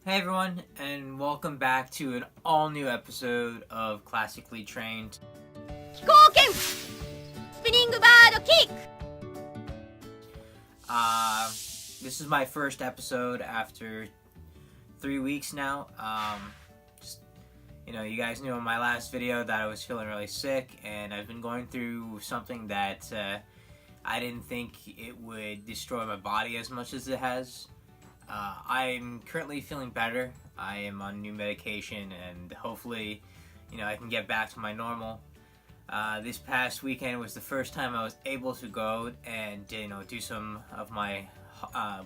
Hey everyone, and welcome back to an all-new episode of Classically Trained. 飛行剣スピニングバードキック This is my first episode after 3 weeks now. You guys knew in my last video that I was feeling really sick, and I've been going through something that I didn't think it would destroy my body as much as it has. I'm currently feeling better. I am on new medication, and hopefully, I can get back to my normal. This past weekend was the first time I was able to go and, do some of my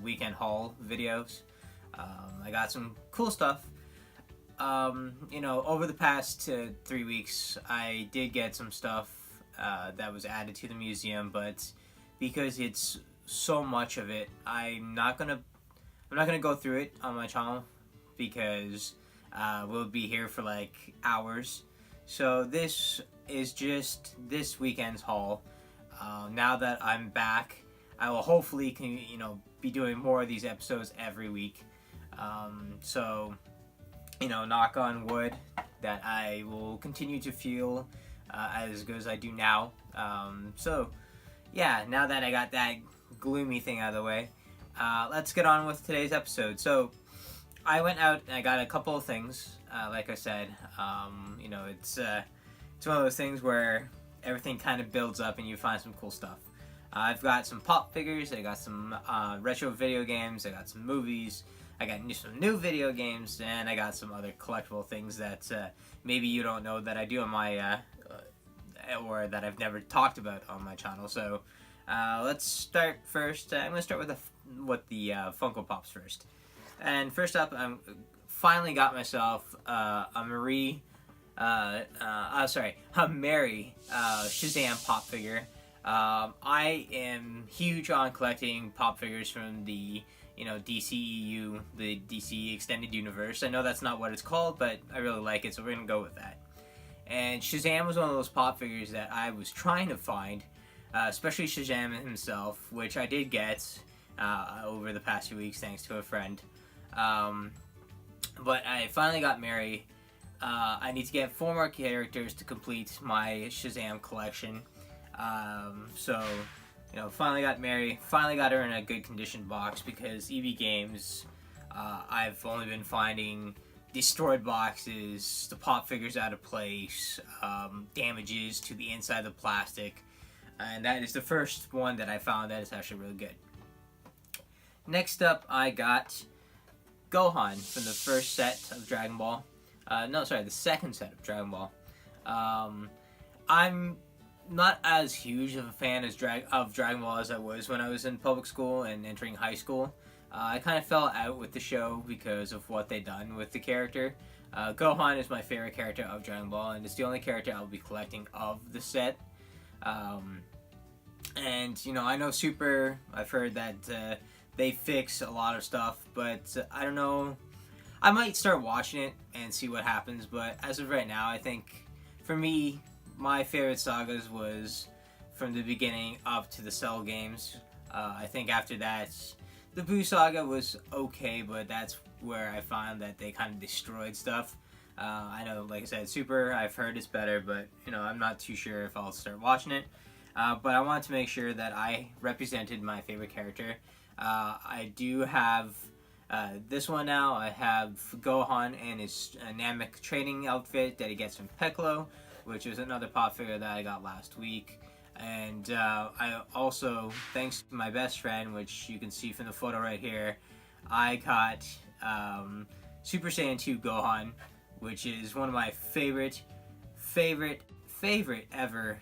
weekend haul videos. I got some cool stuff. Over the past 3 weeks, I did get some stuff that was added to the museum, but because it's so much of it, I'm not gonna go through it on my channel because we'll be here for like hours. So this is just this weekend's haul. Now that I'm back, I will hopefully be doing more of these episodes every week. Knock on wood that I will continue to feel as good as I do now. Now that I got that gloomy thing out of the way, let's get on with today's episode. So, I went out and I got a couple of things. Like I said, it's one of those things where everything kind of builds up and you find some cool stuff. I've got some pop figures, I got some retro video games, I got some movies, I got some new video games, and I got some other collectible things that maybe you don't know that I do on my, or that I've never talked about on my channel. So, let's start first. I'm going to start with the Funko Pops first. And first up, I finally got myself a Mary Shazam pop figure. I am huge on collecting pop figures from the DCEU, the DC Extended Universe. I know that's not what it's called, but I really like it, so we're going to go with that. And Shazam was one of those pop figures that I was trying to find, especially Shazam himself, which I did get over the past few weeks thanks to a friend. But I finally got Mary. I need to get 4 more characters to complete my Shazam collection. Finally got Mary. Finally got her in a good condition box because EB Games, I've only been finding destroyed boxes, the pop figures out of place, damages to the inside of the plastic, and that is the first one that I found that is actually really good. Next up, I got Gohan from the first set of Dragon Ball. The second set of Dragon Ball. I'm not as huge of a fan of Dragon Ball as I was when I was in public school and entering high school. I kind of fell out with the show because of what they'd done with the character. Gohan is my favorite character of Dragon Ball, and it's the only character I'll be collecting of the set. I know Super, I've heard that they fix a lot of stuff, but I don't know. I might start watching it and see what happens, but as of right now, I think, for me, my favorite sagas was from the beginning up to the Cell games. I think after that, the Buu saga was okay, but that's where I found that they kind of destroyed stuff. I know, like I said, Super, I've heard it's better, but, I'm not too sure if I'll start watching it. But I wanted to make sure that I represented my favorite character. I do have this one now. I have Gohan and his Namek training outfit that he gets from Piccolo, which is another pop figure that I got last week. And I also, thanks to my best friend, which you can see from the photo right here, I got Super Saiyan 2 Gohan, which is one of my favorite ever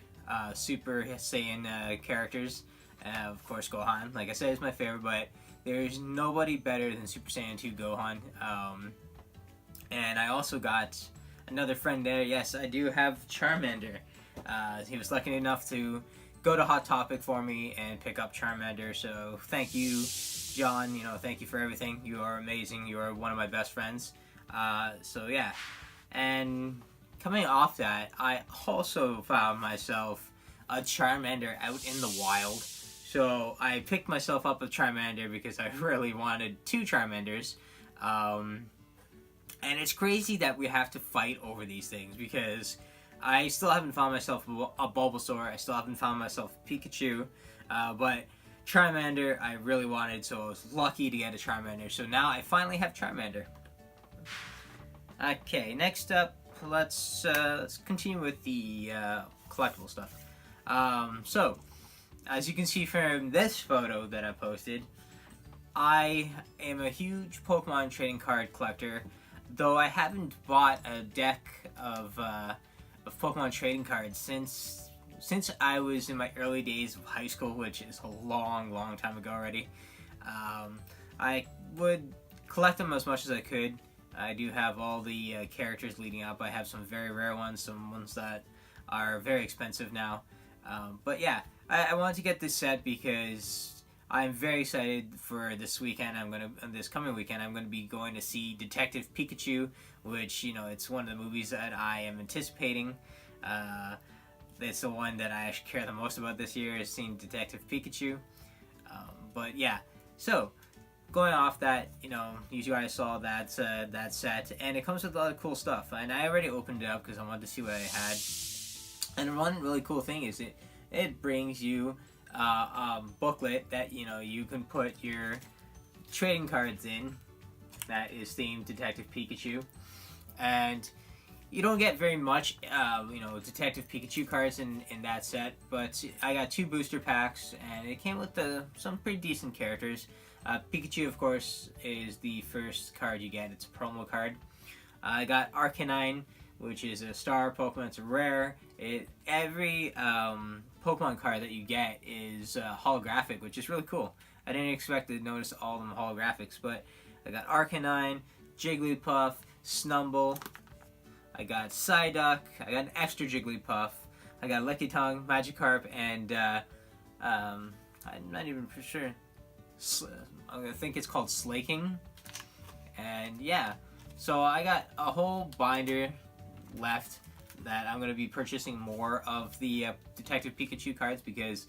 Super Saiyan characters. Of course, Gohan, like I said, is my favorite, but there's nobody better than Super Saiyan 2 Gohan. And I also got another friend there. Yes, I do have Charmander. He was lucky enough to go to Hot Topic for me and pick up Charmander, so thank you, John. Thank you for everything. You are amazing. You are one of my best friends. And coming off that, I also found myself a Charmander out in the wild. So I picked myself up a Charmander because I really wanted 2 Charmanders. And it's crazy that we have to fight over these things because I still haven't found myself a Bulbasaur. I still haven't found myself a Pikachu. But Charmander, I really wanted, so I was lucky to get a Charmander. So now I finally have Charmander. Okay, next up, let's continue with the collectible stuff. So, as you can see from this photo that I posted, I am a huge Pokemon trading card collector. Though I haven't bought a deck of Pokemon trading cards since I was in my early days of high school, which is a long time ago already. I would collect them as much as I could. I do have all the characters leading up. I have some very rare ones, some ones that are very expensive now. But yeah, I wanted to get this set because I'm very excited for this weekend. This coming weekend, I'm gonna be going to see Detective Pikachu, which, you know, it's one of the movies that I am anticipating. It's the one that I actually care the most about this year, is seeing Detective Pikachu. But yeah, so going off that, you know, you guys saw that set, and it comes with a lot of cool stuff. And I already opened it up because I wanted to see what I had. And one really cool thing is it brings you booklet that, you know, you can put your trading cards in that is themed Detective Pikachu. And you don't get very much you know, Detective Pikachu cards in that set, but I got 2 booster packs and it came with some pretty decent characters. Pikachu, of course, is the first card you get. It's a promo card. I got Arcanine, which is a star Pokemon. It's a rare. Every Pokemon card that you get is holographic, which is really cool. I didn't expect to notice all of them holographics, but I got Arcanine, Jigglypuff, Snumble. I got Psyduck. I got an extra Jigglypuff. I got Lickitung, Magikarp, and I'm not even for sure. I think it's called Slaking. And yeah, so I got a whole binder left that I'm going to be purchasing more of the Detective Pikachu cards because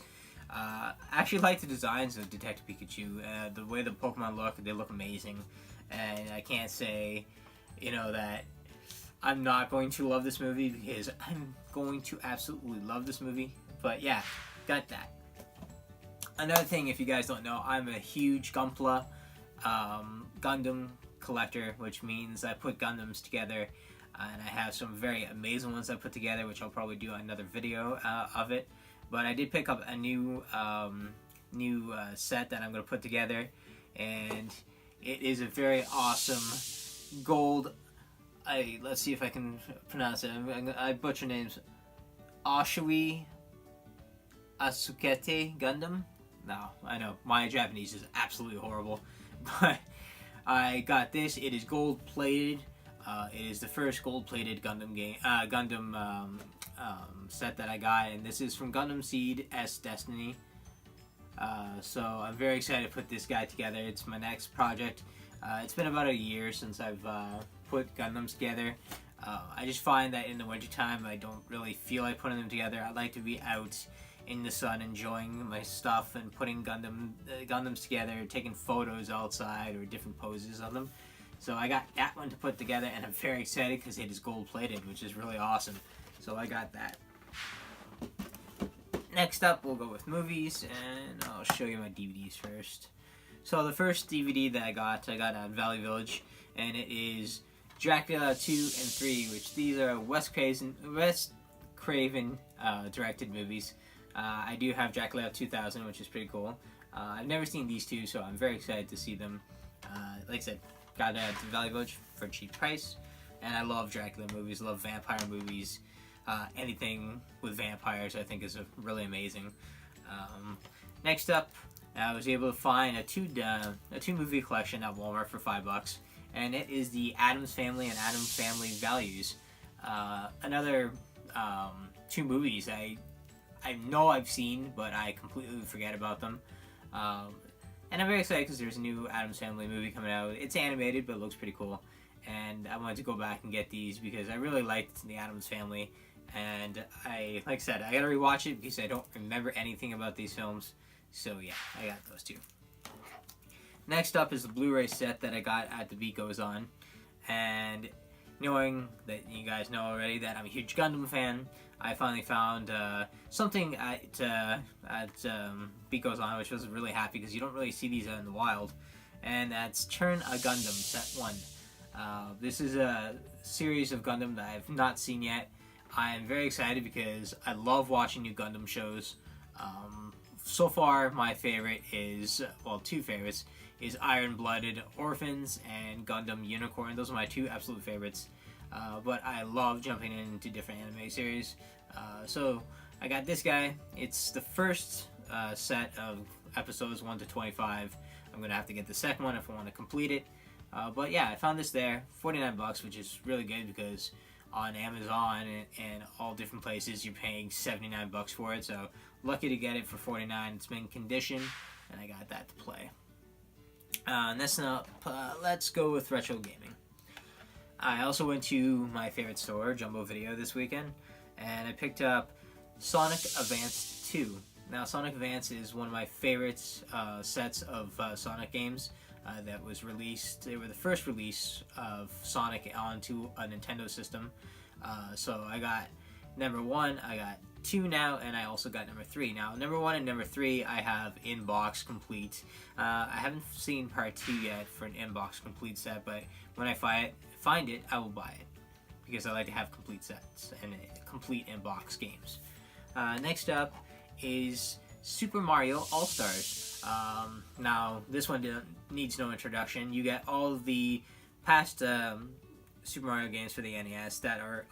I actually like the designs of Detective Pikachu. The way the Pokemon look, they look amazing. And I can't say, you know, that I'm not going to love this movie because I'm going to absolutely love this movie. But yeah, got that. Another thing, if you guys don't know, I'm a huge Gunpla Gundam collector, which means I put Gundams together, and I have some very amazing ones I put together, which I'll probably do another video of it. But I did pick up a new set that I'm going to put together, and it is a very awesome gold. Let's see if I can pronounce it. I butcher names. Oshui Asukete Gundam. No, I know my Japanese is absolutely horrible, but I got this. It is gold plated. It is the first gold plated Gundam set that I got, and this is from Gundam Seed S Destiny. So I'm very excited to put this guy together. It's my next project. It's been about a year since I've put Gundams together. I just find that in the wintertime I don't really feel like putting them together. I like to be out in the sun enjoying my stuff and putting Gundams together, taking photos outside or different poses of them. So I got that one to put together, and I'm very excited because it is gold plated, which is really awesome. So I got that. Next up, we'll go with movies, and I'll show you my DVDs first. So the first DVD that I got at Valley Village, and it is Dracula 2 and 3, which these are Wes Craven directed movies. I do have Dracula 2000, which is pretty cool. I've never seen these two, so I'm very excited to see them. Like I said, got it at the Valley Village for a cheap price. And I love Dracula movies, love vampire movies. Anything with vampires I think is really amazing. Next up, I was able to find a two movie collection at Walmart for $5, and it is the Addams Family and Addams Family Values. Another 2 movies I know I've seen, but I completely forget about them. And I'm very excited because there's a new Addams Family movie coming out. It's animated, but it looks pretty cool. And I wanted to go back and get these because I really liked the Addams Family. And like I said, I gotta rewatch it because I don't remember anything about these films. So yeah, I got those 2. Next up is the Blu-ray set that I got at The Beat Goes On. And knowing that you guys know already that I'm a huge Gundam fan, I finally found something at Beat Goes On, which was really happy because you don't really see these in the wild, and that's Turn a Gundam Set 1. This is a series of Gundam that I have not seen yet. I am very excited because I love watching new Gundam shows. So far, my favorite is, well, two favorites, is Iron Blooded Orphans and Gundam Unicorn. Those are my two absolute favorites. But I love jumping into different anime series. So I got this guy. It's the first set of episodes 1 to 25. I'm going to have to get the second one if I want to complete it. But yeah, I found this there, $49, which is really good because on Amazon and all different places you're paying $79 for it. So lucky to get it for $49. It's mint condition, and I got that to play. Next up, let's go with retro gaming. I also went to my favorite store, Jumbo Video, this weekend, and I picked up Sonic Advance 2. Now, Sonic Advance is one of my favorite sets of Sonic games that was released. They were the first release of Sonic onto a Nintendo system. So I got number 1, I got 2 now, and I also got number 3. Now, number 1 and number 3 I have in-box complete. I haven't seen part 2 yet for an in-box complete set, but when I find it, I will buy it because I like to have complete sets and complete in-box games. Next up is Super Mario All-Stars. Now, this one needs no introduction. You get all of the past Super Mario games for the NES that are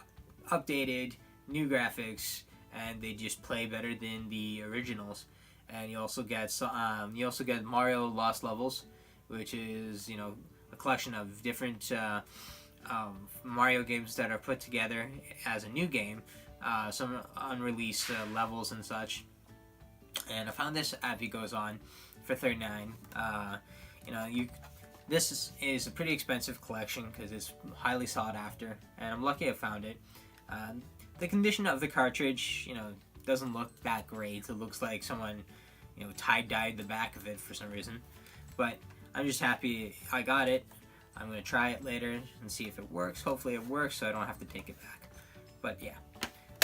updated, new graphics, and they just play better than the originals. And you also get Mario Lost Levels, which is, you know, a collection of different Mario games that are put together as a new game, some unreleased levels and such. And I found this at Beat Goes On for $39. You know, this is a pretty expensive collection because it's highly sought after, and I'm lucky I found it. The condition of the cartridge, you know, doesn't look that great. It looks like someone, you know, tie-dyed the back of it for some reason. But I'm just happy I got it. I'm going to try it later and see if it works. Hopefully it works so I don't have to take it back. But yeah.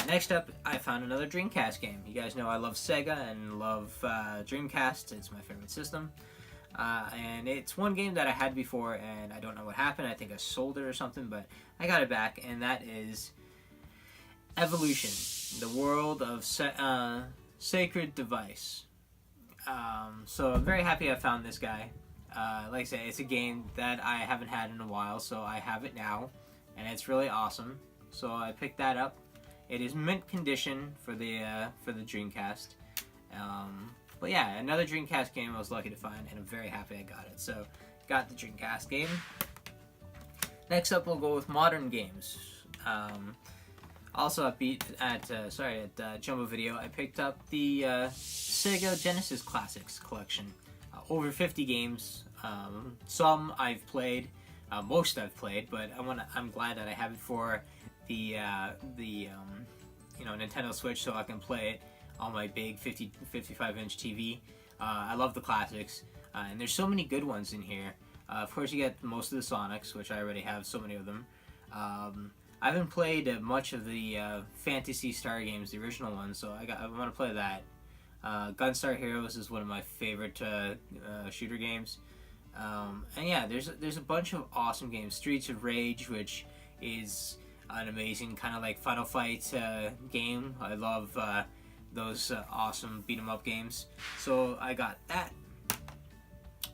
Next up, I found another Dreamcast game. You guys know I love Sega and love Dreamcast. It's my favorite system. And it's one game that I had before and I don't know what happened. I think I sold it or something, but I got it back, and that is Evolution, the world of Sacred Device. So I'm very happy I found this guy. Like I say, it's a game that I haven't had in a while, so I have it now, and it's really awesome. So I picked that up. It is mint condition for the Dreamcast. But yeah, another Dreamcast game I was lucky to find, and I'm very happy I got it. So, got the Dreamcast game. Next up, we'll go with modern games. Also at Jumbo Video, I picked up the Sega Genesis Classics collection. Over 50 games. Some I've played, most I've played, but I'm glad that I have it for the Nintendo Switch so I can play it on my big 55-inch TV. I love the classics, and there's so many good ones in here. Of course, you get most of the Sonics, which I already have so many of them. I haven't played much of the Phantasy Star games, the original ones, so I want to play that. Gunstar Heroes is one of my favorite shooter games. And yeah, there's a bunch of awesome games. Streets of Rage, which is an amazing kind of like Final Fight game. I love those awesome beat 'em up games. So I got that.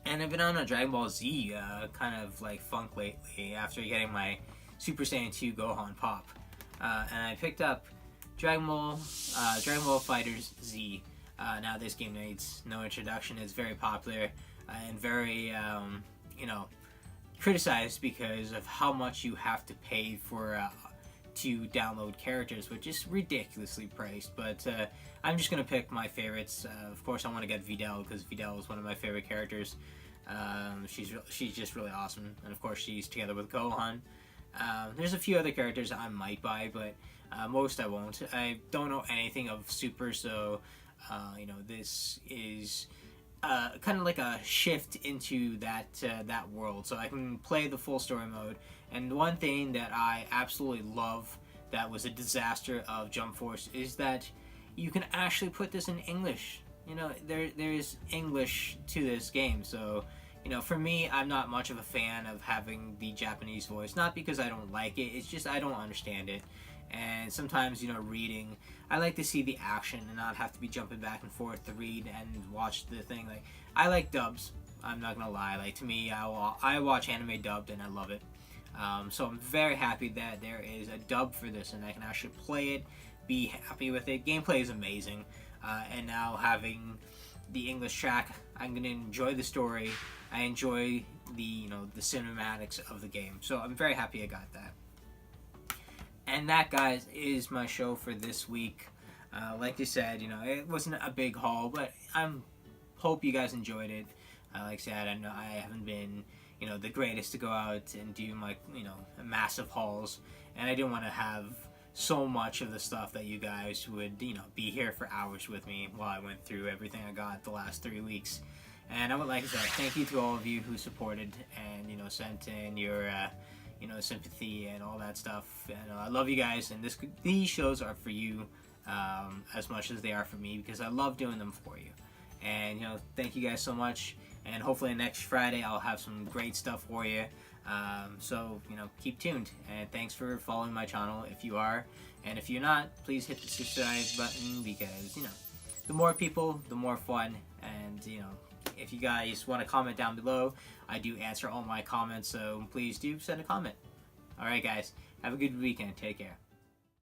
And I've been on a Dragon Ball Z kind of like funk lately after getting my Super Saiyan 2 Gohan Pop. And I picked up Dragon Ball FighterZ Z. Now this game needs no introduction. It's very popular and very, criticized because of how much you have to pay for to download characters, which is ridiculously priced. But I'm just gonna pick my favorites. Of course, I want to get Videl because Videl is one of my favorite characters. She's just really awesome, and of course she's together with Gohan. There's a few other characters I might buy, but most I won't. I don't know anything of Super, so this is kind of like a shift into that world, so I can play the full story mode. And one thing that I absolutely love that was a disaster of Jump Force is that you can actually put this in English. You know, there's English to this game, so you know, for me, I'm not much of a fan of having the Japanese voice. Not because I don't like it, it's just I don't understand it. And sometimes, you know, reading, I like to see the action and not have to be jumping back and forth to read and watch the thing. Like, I like dubs. I'm not gonna lie. Like, to me, I watch anime dubbed and I love it. So I'm very happy that there is a dub for this and I can actually play it, be happy with it. Gameplay is amazing, and now having the English track, I'm gonna enjoy the story. I enjoy the the cinematics of the game. So I'm very happy I got that. And that, guys, is my show for this week. Like I said, you know, it wasn't a big haul, but hope you guys enjoyed it. Like I said, I know I haven't been, you know, the greatest to go out and do like, you know, massive hauls, and I didn't want to have so much of the stuff that you guys would, you know, be here for hours with me while I went through everything I got the last 3 weeks. And I would like to say thank you to all of you who supported and, you know, sent in your you know, sympathy and all that stuff. And I love you guys, and these shows are for you as much as they are for me, because I love doing them for you. And, you know, thank you guys so much, and hopefully next Friday I'll have some great stuff for you. So, you know, keep tuned, and thanks for following my channel if you are, and if you're not, please hit the subscribe button, because, you know, the more people, the more fun. And, you know, if you guys want to comment down below, I do answer all my comments, so please do send a comment. Alright guys, have a good weekend, take care.